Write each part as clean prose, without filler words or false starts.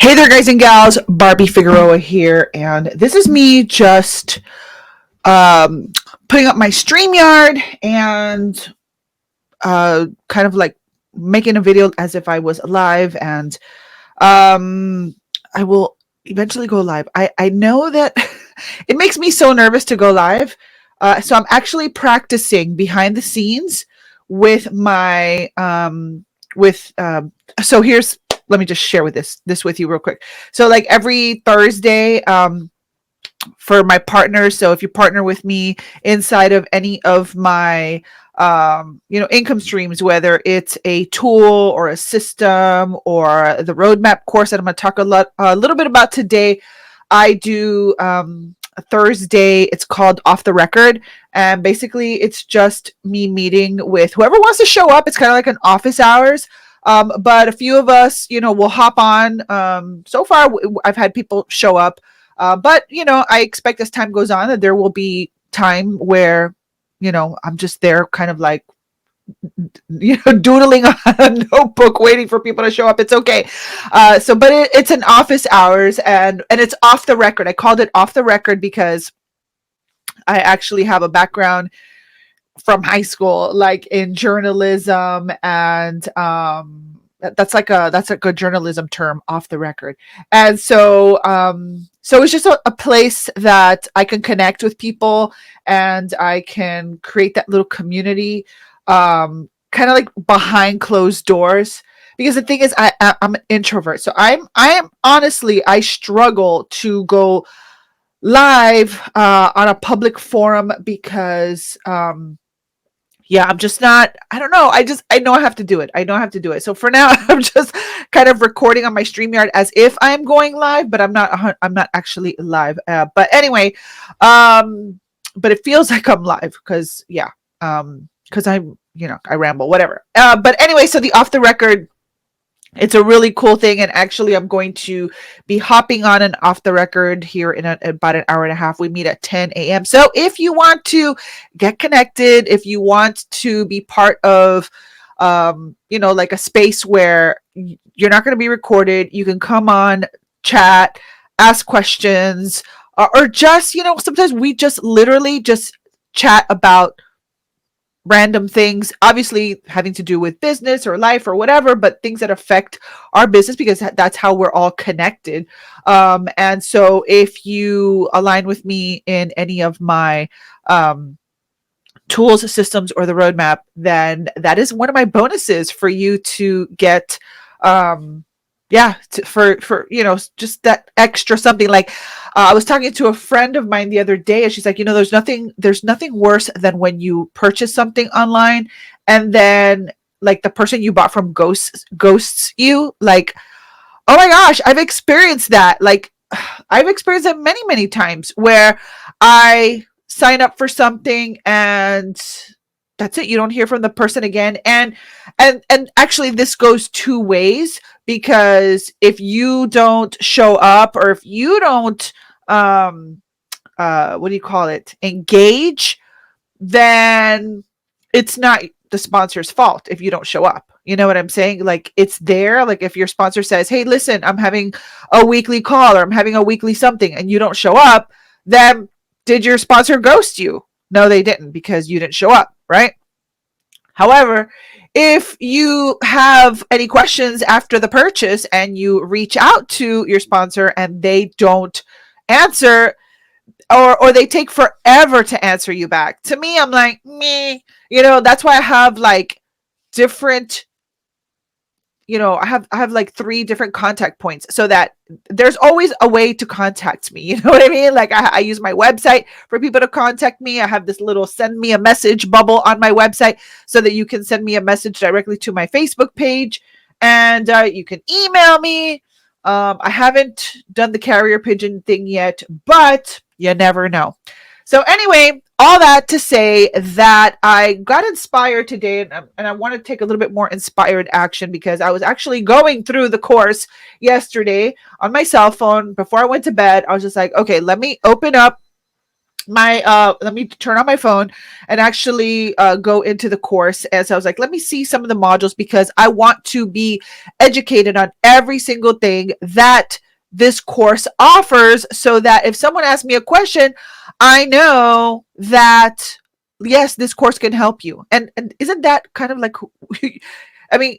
Hey there, guys and gals. Barbie Figueroa here, and this is me just um, putting up my StreamYard and kind of like making a video as if I was live, and I will eventually go live. I know that it makes me so nervous to go live, so I'm actually practicing behind the scenes with my with so here's let me just share with this with you real quick. So like every Thursday, for my partners, so if you partner with me inside of any of my income streams, whether it's a tool or a system or the roadmap course that I'm going to talk a little bit about today, I do a Thursday. It's called Off the Record, and basically it's just me meeting with whoever wants to show up. It's kind of like an office hours. But a few of us, will hop on. So far, I've had people show up. But, I expect as time goes on that there will be time where, I'm just there kind of like, doodling on a notebook waiting for people to show up. It's okay. But it's an office hours and it's off the record. I called it off the record because I actually have a background from high school, like in journalism, and that's like a good journalism term, off the record. And so it's just a place that I can connect with people and I can create that little community, kind of like behind closed doors. Because the thing is, I'm an introvert, so I am honestly, I struggle to go live on a public forum because I'm just not, I don't know. I know I have to do it. So for now, I'm just kind of recording on my StreamYard as if I'm going live, but I'm not actually live. But anyway, but it feels like I'm live because I ramble, whatever. But anyway, so the off the record, it's a really cool thing, and actually I'm going to be hopping on and off the record here in about an hour and a half. We meet at 10 a.m. So if you want to get connected, if you want to be part of like a space where you're not going to be recorded, you can come on, chat, ask questions, or just sometimes we just literally just chat about random things, obviously having to do with business or life or whatever, but things that affect our business, because that's how we're all connected. And so if you align with me in any of my tools, systems, or the roadmap, then that is one of my bonuses for you to get for just that extra something. Like I was talking to a friend of mine the other day, and she's like, there's nothing worse than when you purchase something online and then like the person you bought from ghosts you. Like, oh my gosh, I've experienced that. Like I've experienced that many times where I sign up for something and that's it. You don't hear from the person again. And actually this goes two ways, because if you don't show up, or if you don't engage, then it's not the sponsor's fault if you don't show up. You know what I'm saying? Like it's there. Like if your sponsor says, hey, listen, I'm having a weekly call or I'm having a weekly something, and you don't show up, then did your sponsor ghost you? No, they didn't, because you didn't show up, right? However, if you have any questions after the purchase and you reach out to your sponsor and they don't answer, or they take forever to answer you back, to me, I'm like, me, that's why I have like different, I have like 3 different contact points, so that there's always a way to contact me. You know what I mean? Like I use my website for people to contact me. I have this little send me a message bubble on my website so that you can send me a message directly to my Facebook page, and you can email me. I haven't done the carrier pigeon thing yet, but you never know. So anyway, all that to say that I got inspired today, and I want to take a little bit more inspired action, because I was actually going through the course yesterday on my cell phone before I went to bed. I was just like, okay, let me open up my let me turn on my phone and actually go into the course. And so I was like, let me see some of the modules because I want to be educated on every single thing that this course offers, so that if someone asks me a question, I know that yes, this course can help you. And isn't that kind of like I mean,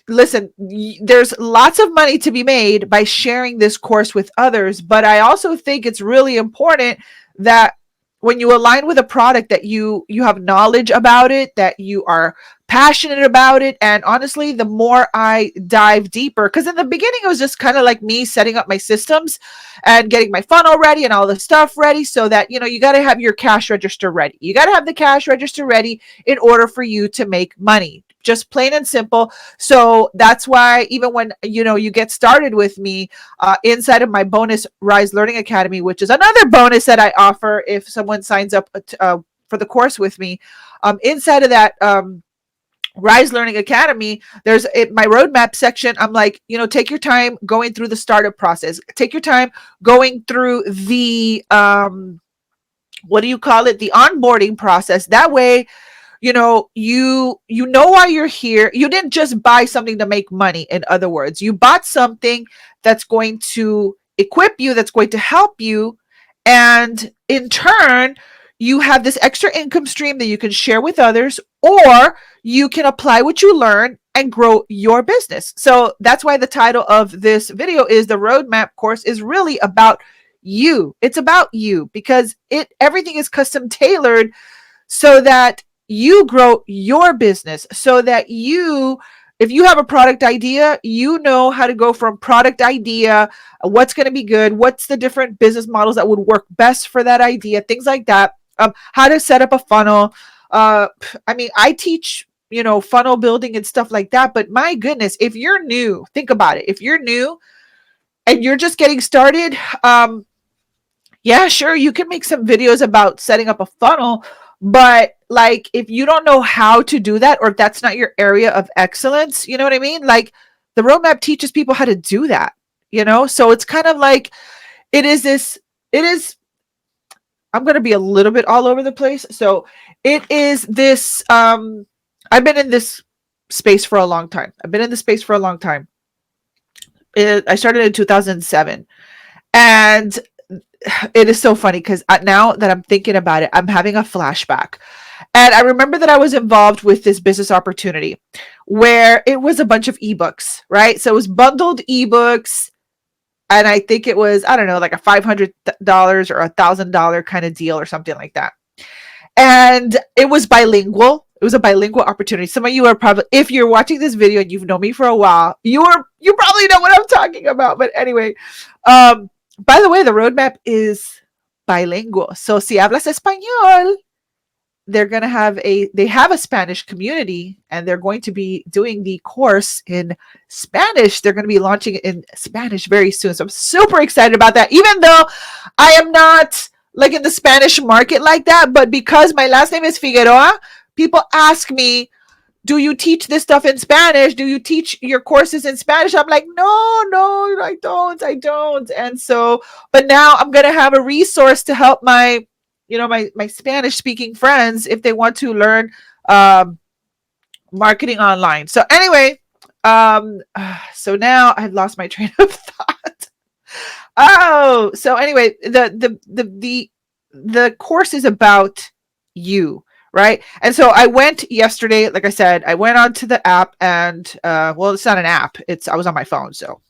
listen, there's lots of money to be made by sharing this course with others, but I also think it's really important that when you align with a product, that you have knowledge about it, that you are passionate about it. And honestly, the more I dive deeper, because in the beginning it was just kind of like me setting up my systems and getting my funnel ready and all the stuff ready, so that you got to have your cash register ready. You got to have the cash register ready in order for you to make money, just plain and simple. So that's why even when you get started with me, inside of my bonus Rise Learning Academy, which is another bonus that I offer if someone signs up for the course with me, inside of that Rise Learning Academy, there's my roadmap section. I'm like, take your time going through the startup process. Take your time going through the what do you call it? The onboarding process. That way, you know why you're here. You didn't just buy something to make money. In other words, you bought something that's going to equip you, that's going to help you, and in turn you have this extra income stream that you can share with others, or you can apply what you learn and grow your business. So that's why the title of this video is the roadmap course is really about you. It's about you because everything is custom tailored so that you grow your business, so that if you have a product idea, you know how to go from product idea, what's going to be good, what's the different business models that would work best for that idea, things like that, how to set up a funnel. I teach funnel building and stuff like that, but my goodness, if you're new, think about it. If you're new and you're just getting started, yeah, sure, you can make some videos about setting up a funnel, but like if you don't know how to do that, or if that's not your area of excellence, you know what I mean? Like the roadmap teaches people how to do that. So it's kind of like it is this, it is, I'm going to be a little bit all over the place. So it is this, I've been in this space for a long time. I've been in this space for a long time. I started in 2007. And it is so funny because now that I'm thinking about it, I'm having a flashback. And I remember that I was involved with this business opportunity where it was a bunch of ebooks, right? So it was bundled ebooks. And I think it was, I don't know, like a $500 or $1,000 kind of deal or something like that. And it was bilingual. It was a bilingual opportunity. Some of you are probably, if you're watching this video and you've known me for a while, you probably know what I'm talking about. But anyway, by the way, the roadmap is bilingual. So si hablas español, they have a Spanish community, and they're going to be doing the course in Spanish. They're going to be launching it in Spanish very soon. So I'm super excited about that, even though I am not like in the Spanish market like that. But because my last name is Figueroa, people ask me, do you teach this stuff in Spanish? Do you teach your courses in Spanish? I'm like, no, I don't. And so, but now I'm going to have a resource to help my Spanish speaking friends if they want to learn marketing online. So anyway, so now I've lost my train of thought. Oh, so anyway, the course is about you, right? And so I went yesterday, like I said, I went onto the app, and well, it's not an app, I was on my phone. So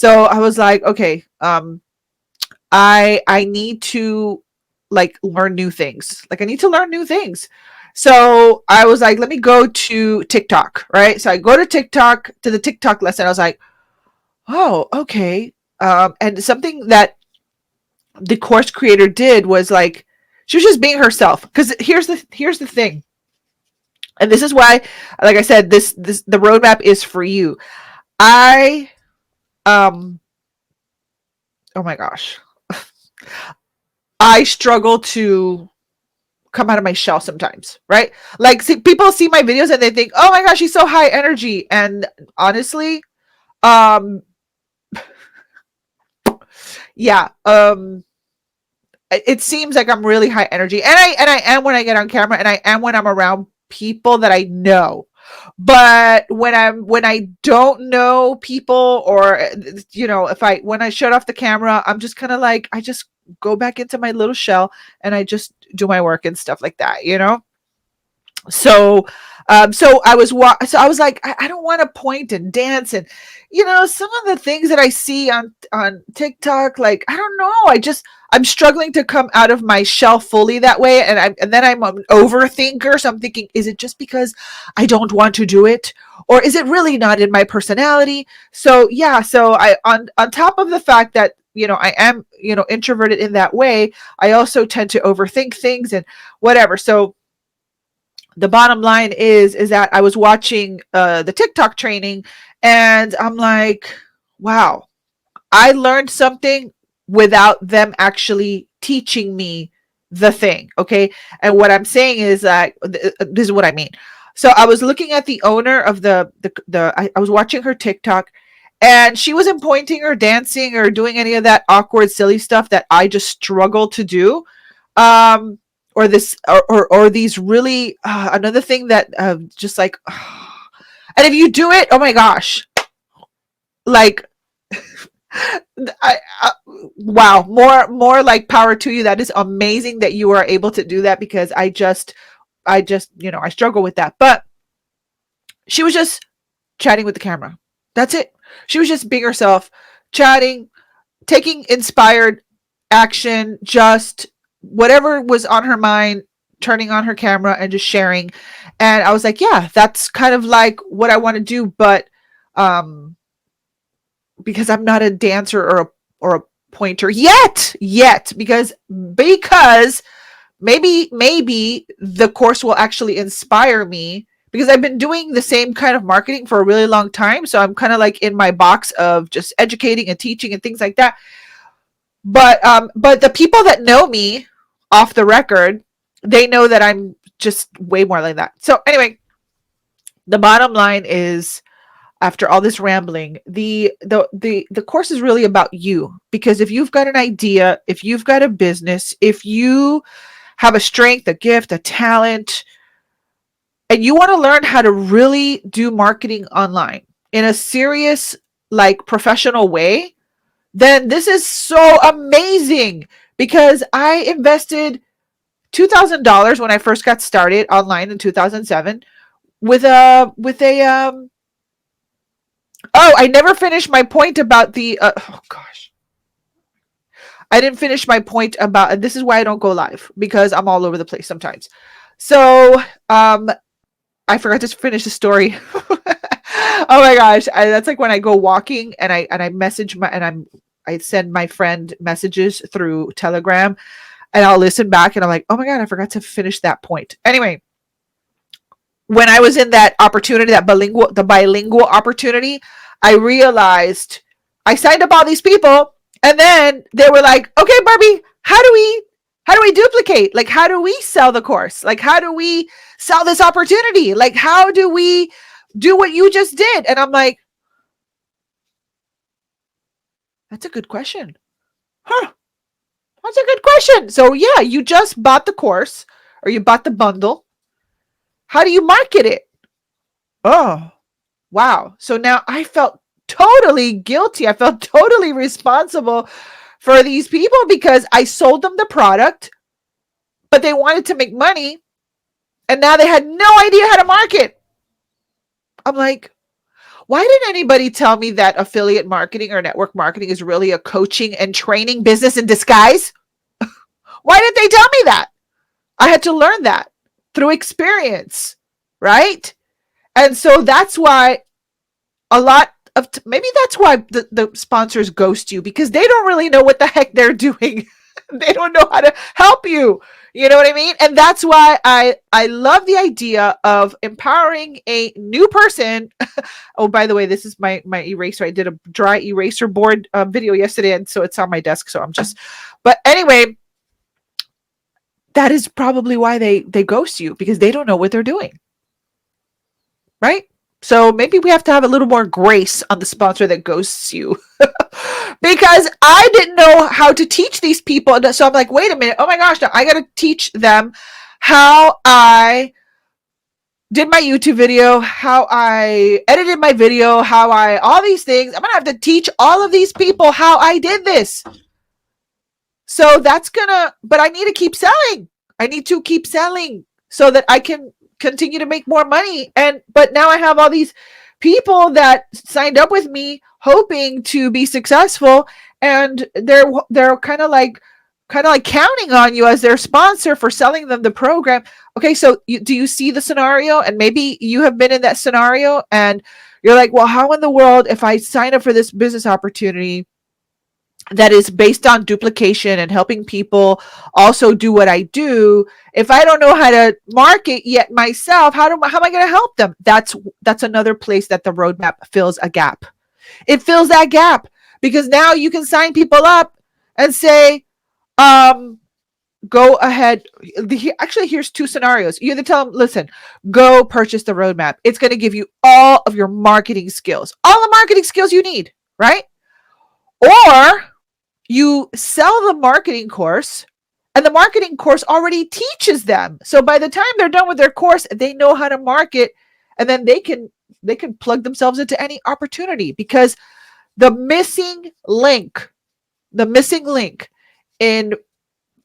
I was like, okay, I need to like learn new things. Like I need to learn new things. So I was like, let me go to TikTok, right? So I go to TikTok, to the TikTok lesson. I was like, oh, okay. And something that the course creator did was like, she was just being herself. Because here's the thing, and this is why, like I said, this the roadmap is for you. I oh my gosh, I struggle to come out of my shell sometimes, right? Like, people see my videos and they think, oh my gosh, she's so high energy. And honestly, um yeah, it seems like I'm really high energy, and I am when I get on camera, and I am when I'm around people that I know. But when I don't know people, or if I when I shut off the camera, I'm just kind of like, I just go back into my little shell, and I just do my work and stuff like that. So so I was like, I don't want to point and dance, and some of the things that I see on TikTok, like, I don't know, I'm struggling to come out of my shell fully that way, and then I'm an overthinker, so I'm thinking, is it just because I don't want to do it, or is it really not in my personality? So yeah, so I on top of the fact that I am introverted in that way, I also tend to overthink things and whatever. So the bottom line is that I was watching the TikTok training, and I'm like, wow, I learned something without them actually teaching me the thing. Okay. And what I'm saying is that this is what I mean. So I was looking at the owner of I was watching her TikTok, and she wasn't pointing or dancing or doing any of that awkward, silly stuff that I just struggle to do. Um, or this, or these really, another thing that, just like, and if you do it, oh my gosh, like, I wow, more like power to you. That is amazing that you are able to do that, because I just I struggle with that. But she was just chatting with the camera. That's it. She was just being herself, chatting, taking inspired action, just whatever was on her mind, turning on her camera and just sharing. And I was like, yeah, that's kind of like what I want to do, but um because I'm not a dancer or a pointer yet, because maybe the course will actually inspire me, because I've been doing the same kind of marketing for a really long time, so I'm kind of like in my box of just educating and teaching and things like that. But the people that know me off the record, they know that I'm just way more like that. So anyway, the bottom line is, after all this rambling, the course is really about you, because if you've got an idea, if you've got a business, if you have a strength, a gift, a talent, and you want to learn how to really do marketing online in a serious, like, professional way, then this is so amazing, because I invested $2,000 when I first got started online in 2007 with a oh, I never finished my point about the oh gosh. I didn't finish my point about, and this is why I don't go live, because I'm all over the place sometimes. So, I forgot to finish the story. Oh my gosh, that's like when I go walking, and I message I send my friend messages through Telegram, and I'll listen back, and I'm like, oh my god, I forgot to finish that point. Anyway, when I was in that opportunity, the bilingual opportunity, I realized I signed up all these people, and then they were like, okay, Barbie, how do we duplicate? Like, how do we sell the course? Like, how do we sell this opportunity? Like, how do we do what you just did? And I'm like, that's a good question. Huh. That's a good question. So yeah, you just bought the course, or you bought the bundle. How do you market it? Oh, wow. So now I felt totally guilty. I felt totally responsible for these people, because I sold them the product, but they wanted to make money, and now they had no idea how to market. I'm like, why didn't anybody tell me that affiliate marketing or network marketing is really a coaching and training business in disguise? Why didn't they tell me that? I had to learn that through experience, right? And so that's why a lot of maybe that's why the sponsors ghost you, because they don't really know what the heck they're doing. They don't know how to help you. You know what I mean? And that's why I love the idea of empowering a new person. Oh, by the way, this is my eraser. I did a dry eraser board video yesterday, and so it's on my desk. So I'm just, but anyway, that is probably why they ghost you, because they don't know what they're doing, right? So maybe we have to have a little more grace on the sponsor that ghosts you. Because I didn't know how to teach these people. So I'm like, wait a minute. Oh my gosh, now I got to teach them how I did my YouTube video, how I edited my video, all these things. I'm going to have to teach all of these people how I did this. So but I need to keep selling. I need to keep selling so that I can continue to make more money. But now I have all these people that signed up with me hoping to be successful, and they're kind of like counting on you as their sponsor for selling them the program. Okay, so do you see the scenario? And maybe you have been in that scenario and you're like, well, how in the world, if I sign up for this business opportunity that is based on duplication and helping people also do what I do, if I don't know how to market yet myself, how am I going to help them? That's another place that the roadmap fills a gap. It fills that gap because now you can sign people up and say, go ahead. Actually, here's two scenarios. You either tell them, listen, go purchase the roadmap. It's going to give you all of your marketing skills, all the marketing skills you need, right? Or you sell the marketing course, and the marketing course already teaches them. So by the time they're done with their course, they know how to market, and then they can plug themselves into any opportunity, because the missing link in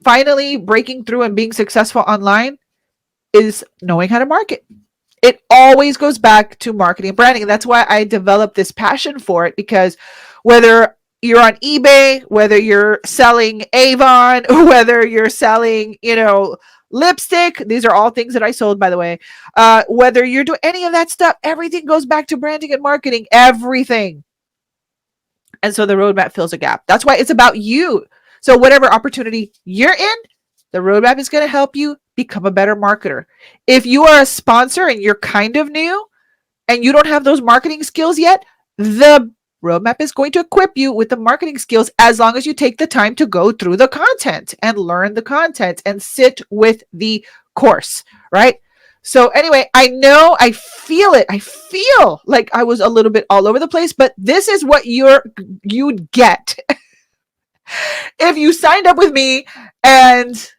finally breaking through and being successful online is knowing how to market. It always goes back to marketing and branding. And that's why I developed this passion for it, because whether you're on eBay, whether you're selling Avon, whether you're selling, lipstick, these are all things that I sold, by the way, whether you're doing any of that stuff, everything goes back to branding and marketing, everything. And so the roadmap fills a gap. That's why it's about you. So whatever opportunity you're in, the roadmap is going to help you become a better marketer. If you are a sponsor and you're kind of new and you don't have those marketing skills yet, the roadmap is going to equip you with the marketing skills, as long as you take the time to go through the content and learn the content and sit with the course, right? So anyway, I know, I feel it. I feel like I was a little bit all over the place, but this is what you'd get if you signed up with me and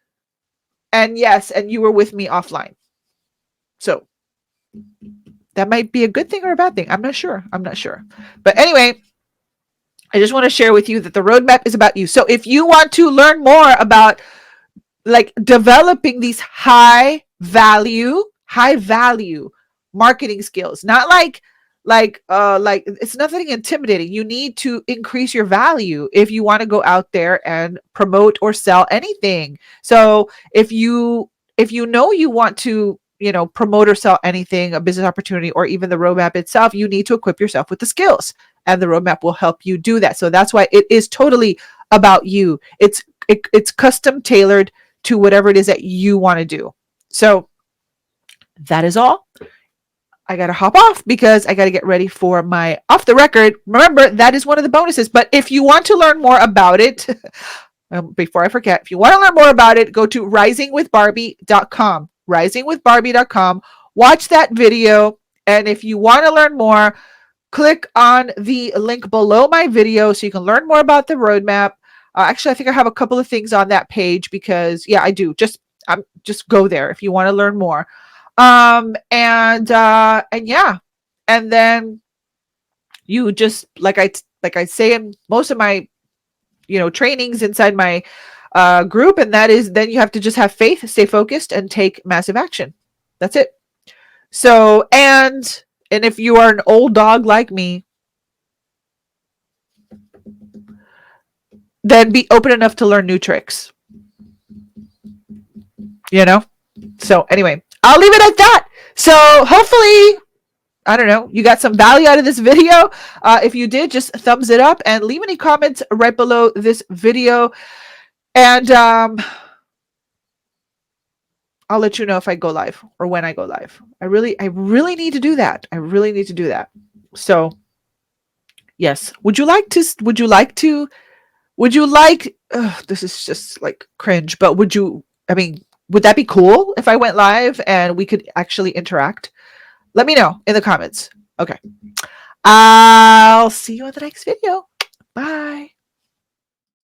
you were with me offline. So that might be a good thing or a bad thing. I'm not sure. But anyway, I just want to share with you that the roadmap is about you. So if you want to learn more about developing these high value marketing skills, not like it's nothing intimidating. You need to increase your value if you want to go out there and promote or sell anything. So if you you want to promote or sell anything, a business opportunity, or even the roadmap itself, you need to equip yourself with the skills, and the roadmap will help you do that. So that's why it is totally about you. It's custom tailored to whatever it is that you want to do. So that is all. I got to hop off because I got to get ready for my off the record. Remember, that is one of the bonuses. But if you want to learn more about it, before I forget, if you want to learn more about it, go to risingwithbarbie.com. risingwithbarbie.com. Watch that video. And if you want to learn more, click on the link below my video so you can learn more about the roadmap. Actually, I think I have a couple of things on that page because, yeah, I do. Just go there if you want to learn more. And yeah, and then you just like I say in most of my trainings inside my group, and that is, then you have to just have faith, stay focused, and take massive action. That's it. So and if you are an old dog like me, then be open enough to learn new tricks. So anyway, I'll leave it at that. So hopefully, I don't know, you got some value out of this video. If you did, just thumbs it up and leave any comments right below this video. And I'll let you know if I go live or when I go live. I really need to do that. So yes. Would you like, this is just like cringe, but would that be cool if I went live and we could actually interact? Let me know in the comments. Okay. I'll see you on the next video. Bye.